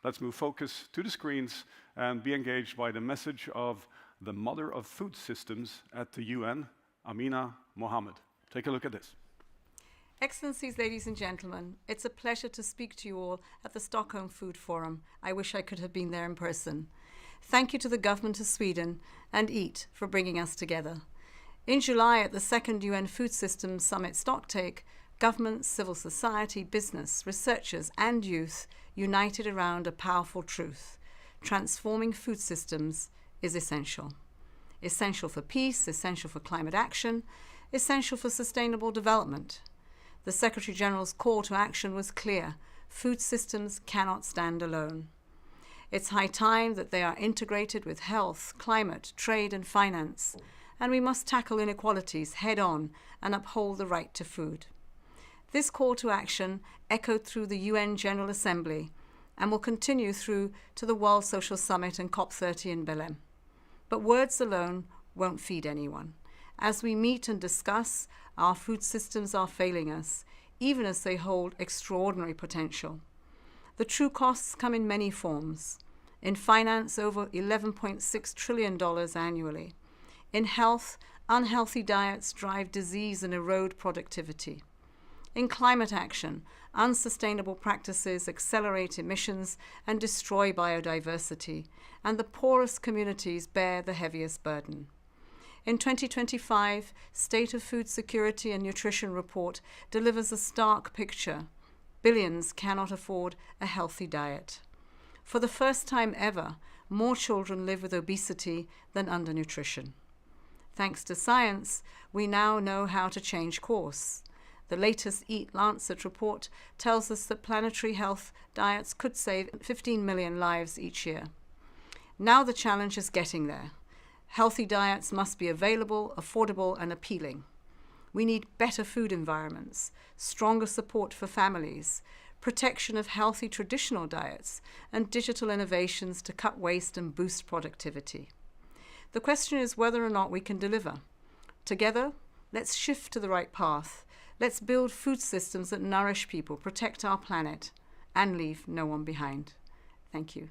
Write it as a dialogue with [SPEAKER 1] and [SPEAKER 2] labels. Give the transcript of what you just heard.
[SPEAKER 1] let's move focus to the screens and be engaged by the message of the mother of food systems at the UN, Amina Mohamed. Take a look at this.
[SPEAKER 2] Excellencies, ladies and gentlemen, it's a pleasure to speak to you all at the Stockholm Food Forum. I wish I could have been there in person. Thank you to the government of Sweden and EAT for bringing us together. In July at the second UN Food Systems Summit Stocktake, governments, civil society, business, researchers and youth united around a powerful truth. Transforming food systems is essential. Essential for peace, essential for climate action, essential for sustainable development. The Secretary General's call to action was clear. Food systems cannot stand alone. It's high time that they are integrated with health, climate, trade and finance, and we must tackle inequalities head-on and uphold the right to food. This call to action echoed through the UN General Assembly and will continue through to the World Social Summit and COP30 in Belém. But words alone won't feed anyone. As we meet and discuss, our food systems are failing us, even as they hold extraordinary potential. The true costs come in many forms. In finance, over $11.6 trillion annually. In health, unhealthy diets drive disease and erode productivity. In climate action, unsustainable practices accelerate emissions and destroy biodiversity, and the poorest communities bear the heaviest burden. In 2025, State of Food Security and Nutrition Report delivers a stark picture. Billions cannot afford a healthy diet. For the first time ever, more children live with obesity than undernutrition. Thanks to science, we now know how to change course. The latest EAT Lancet report tells us that planetary health diets could save 15 million lives each year. Now the challenge is getting there. Healthy diets must be available, affordable and appealing. We need better food environments, stronger support for families, protection of healthy traditional diets, and digital innovations to cut waste and boost productivity. The question is whether or not we can deliver. Together, let's shift to the right path. Let's build food systems that nourish people, protect our planet, and leave no one behind. Thank you.